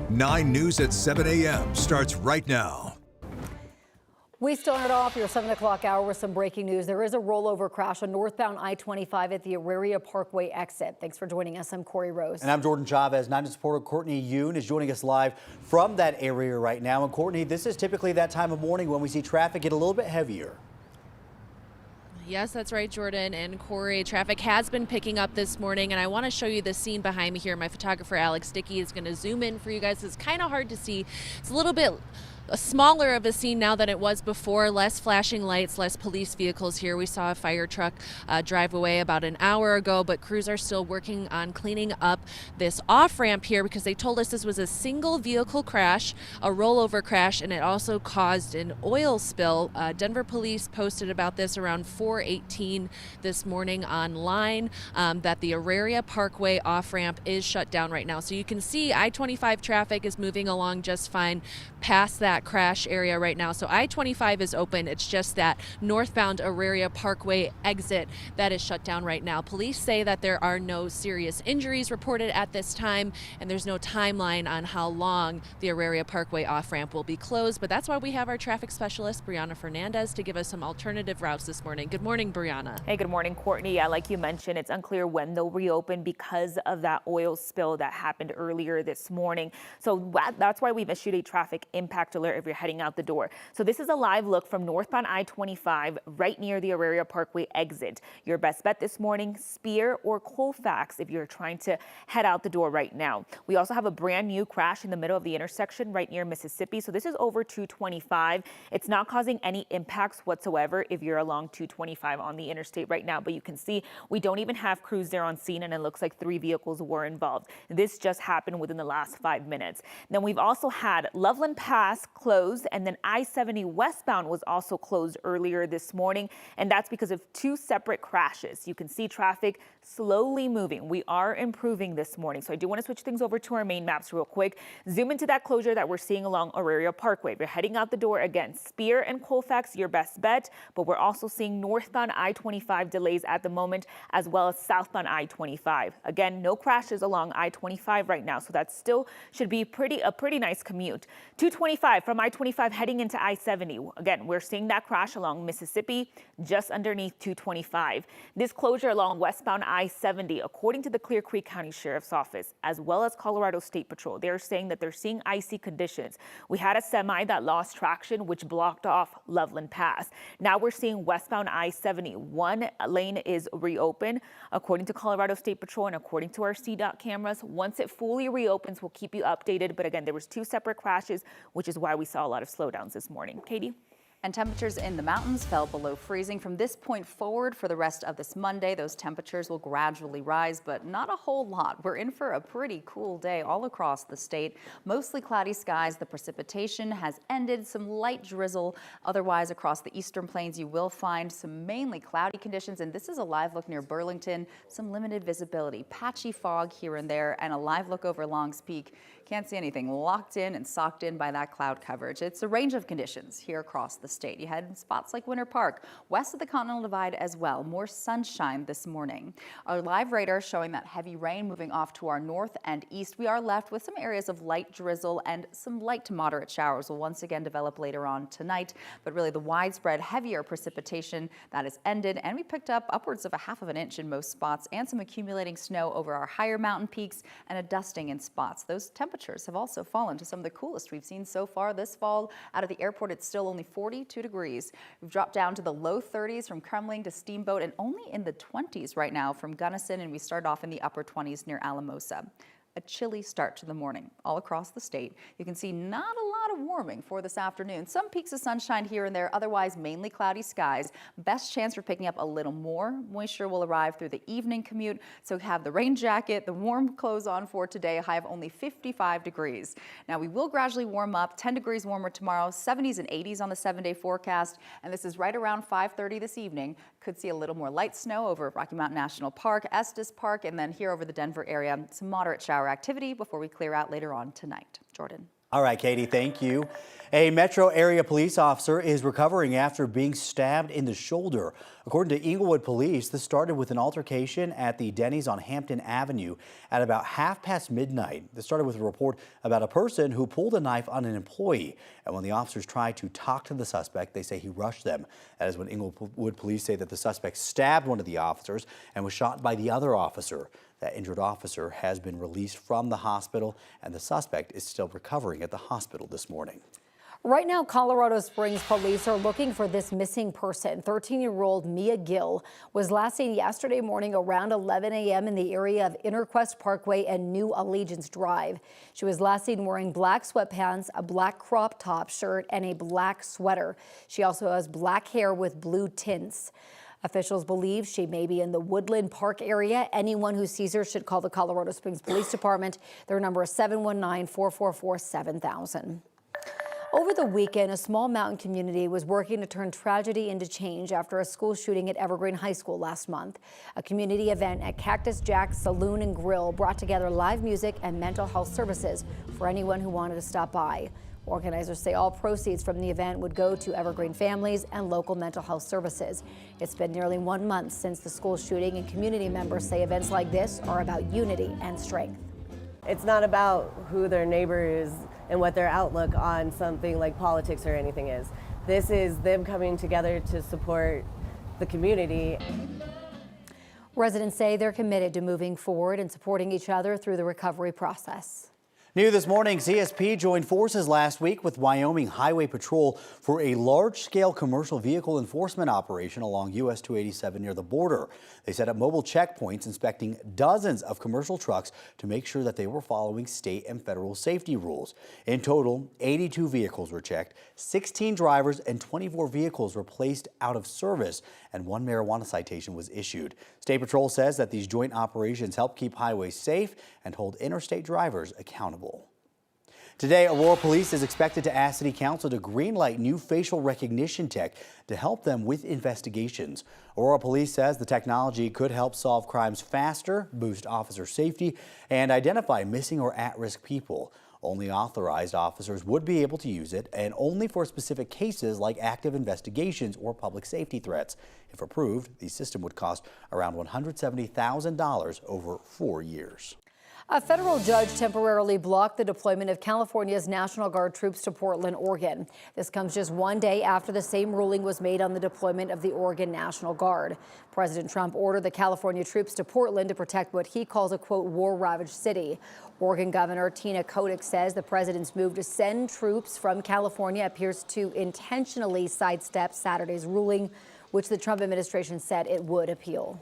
9 News at 7 a.m. starts right now. We start off your 7 o'clock hour with some breaking news. There is a rollover crash on northbound I-25 at the Aurora Parkway exit. Thanks for joining us. I'm Corey Rose. And I'm Jordan Chavez. 9 News reporter Courtney Yoon is joining us live from that area right now. And Courtney, this is typically that time of morning when we see traffic get a little bit heavier. Yes, that's right, Jordan and Corey. Traffic has been picking up this morning, and I want to show you the scene behind me here. My photographer, Alex Dickey, is going to zoom in for you guys. It's kind of hard to see. It's a little bit smaller of a scene now than it was before. Less flashing lights, less police vehicles here. We saw a fire truck drive away about an hour ago, but crews are still working on cleaning up this off-ramp here because they told us this was a single vehicle crash, a rollover crash, and it also caused an oil spill. Denver police posted about this around 4:18 this morning online, that the Aurora Parkway off-ramp is shut down right now. So you can see I-25 traffic is moving along just fine past that crash area right now. So I-25 is open. It's just that northbound Aurora Parkway exit that is shut down right now. Police say that there are no serious injuries reported at this time, and there's no timeline on how long the Aurora Parkway off-ramp will be closed. But that's why we have our traffic specialist, Brianna Fernandez, to give us some alternative routes this morning. Good morning, Brianna. Hey, good morning, Courtney. Yeah, like you mentioned, it's unclear when they'll reopen because of that oil spill that happened earlier this morning. So that's why we've issued a traffic impact alert if you're heading out the door. So this is a live look from northbound I-25 right near the Aurora Parkway exit. Your best bet this morning, Spear or Colfax if you're trying to head out the door right now. We also have a brand new crash in the middle of the intersection right near Mississippi. So this is over 225. It's not causing any impacts whatsoever if you're along 225 on the interstate right now. But you can see we don't even have crews there on scene, and it looks like 3 vehicles were involved. This just happened within the last 5 minutes. Then we've also had Loveland Pass closed, and then I-70 westbound was also closed earlier this morning, and that's because of 2 separate crashes. You can see traffic slowly moving. We are improving this morning, so I do want to switch things over to our main maps real quick. Zoom into that closure that we're seeing along Aurora Parkway. If you're heading out the door, again, Spear and Colfax, your best bet, but we're also seeing northbound I-25 delays at the moment, as well as southbound I-25. Again, no crashes along I-25 right now, so that still should be a pretty nice commute. 225 from I-25 heading into I-70. Again, we're seeing that crash along Mississippi just underneath 225. This closure along westbound I-70, according to the Clear Creek County Sheriff's Office, as well as Colorado State Patrol, they're saying that they're seeing icy conditions. We had a semi that lost traction, which blocked off Loveland Pass. Now we're seeing westbound I-70. One lane is reopened, according to Colorado State Patrol and according to our CDOT cameras. Once it fully reopens, we'll keep you updated. But again, there was 2 separate crashes, which is why we saw a lot of slowdowns this morning. Katie? And temperatures in the mountains fell below freezing. From this point forward for the rest of this Monday, those temperatures will gradually rise, but not a whole lot. We're in for a pretty cool day all across the state. Mostly cloudy skies. The precipitation has ended. Some light drizzle. Otherwise, across the eastern plains, you will find some mainly cloudy conditions. And this is a live look near Burlington. Some limited visibility. Patchy fog here and there, and a live look over Longs Peak. Can't see anything. Locked in and socked in by that cloud coverage. It's a range of conditions here across the state. You had in spots like Winter Park, west of the Continental Divide as well. More sunshine this morning. Our live radar showing that heavy rain moving off to our north and east. We are left with some areas of light drizzle, and some light to moderate showers will once again develop later on tonight. But really the widespread heavier precipitation that has ended, and we picked up upwards of 1/2 of an inch in most spots, and some accumulating snow over our higher mountain peaks, and a dusting in spots. Those temperatures have also fallen to some of the coolest we've seen so far this fall. Out of the airport, it's still only 42 degrees. We've dropped down to the low 30s from Kremling to Steamboat, and only in the 20s right now from Gunnison, and we start off in the upper 20s near Alamosa. A chilly start to the morning all across the state. You can see not a lot of warming for this afternoon. Some peaks of sunshine here and there, otherwise mainly cloudy skies. Best chance for picking up a little more moisture will arrive through the evening commute. So have the rain jacket, the warm clothes on for today, a high of only 55 degrees. Now we will gradually warm up, 10 degrees warmer tomorrow, 70s and 80s on the 7-day forecast. And this is right around 5:30 this evening. Could see a little more light snow over Rocky Mountain National Park, Estes Park, and then here over the Denver area, some moderate shower activity before we clear out later on tonight. Jordan. All right, Katie, thank you. A metro area police officer is recovering after being stabbed in the shoulder. According to Englewood police, this started with an altercation at the Denny's on Hampton Avenue at about midnight. This started with a report about a person who pulled a knife on an employee. And when the officers tried to talk to the suspect, they say he rushed them. That is when Englewood police say that the suspect stabbed one of the officers and was shot by the other officer. That injured officer has been released from the hospital, and the suspect is still recovering at the hospital this morning. Right now, Colorado Springs police are looking for this missing person. 13-year-old Mia Gill was last seen yesterday morning around 11 a.m. in the area of Interquest Parkway and New Allegiance Drive. She was last seen wearing black sweatpants, a black crop top shirt, and a black sweater. She also has black hair with blue tints. Officials believe she may be in the Woodland Park area. Anyone who sees her should call the Colorado Springs Police Department. Their number is 719-444-7000. Over the weekend, a small mountain community was working to turn tragedy into change after a school shooting at Evergreen High School last month. A community event at Cactus Jack's Saloon and Grill brought together live music and mental health services for anyone who wanted to stop by. Organizers say all proceeds from the event would go to Evergreen families and local mental health services. It's been nearly 1 month since the school shooting, and community members say events like this are about unity and strength. It's not about who their neighbor is and what their outlook on something like politics or anything is. This is them coming together to support the community. Residents say they're committed to moving forward and supporting each other through the recovery process. New this morning, CSP joined forces last week with Wyoming Highway Patrol for a large-scale commercial vehicle enforcement operation along US 287 near the border. They set up mobile checkpoints inspecting dozens of commercial trucks to make sure that they were following state and federal safety rules. In total, 82 vehicles were checked, 16 drivers and 24 vehicles were placed out of service, and 1 marijuana citation was issued. State Patrol says that these joint operations help keep highways safe and hold interstate drivers accountable. Today, Aurora Police is expected to ask City Council to greenlight new facial recognition tech to help them with investigations. Aurora Police says the technology could help solve crimes faster, boost officer safety, and identify missing or at-risk people. Only authorized officers would be able to use it, and only for specific cases like active investigations or public safety threats. If approved, the system would cost around $170,000 over 4 years. A federal judge temporarily blocked the deployment of California's National Guard troops to Portland, Oregon. This comes just 1 day after the same ruling was made on the deployment of the Oregon National Guard. President Trump ordered the California troops to Portland to protect what he calls a, quote, war-ravaged city. Oregon Governor Tina Kotek says the president's move to send troops from California appears to intentionally sidestep Saturday's ruling, which the Trump administration said it would appeal.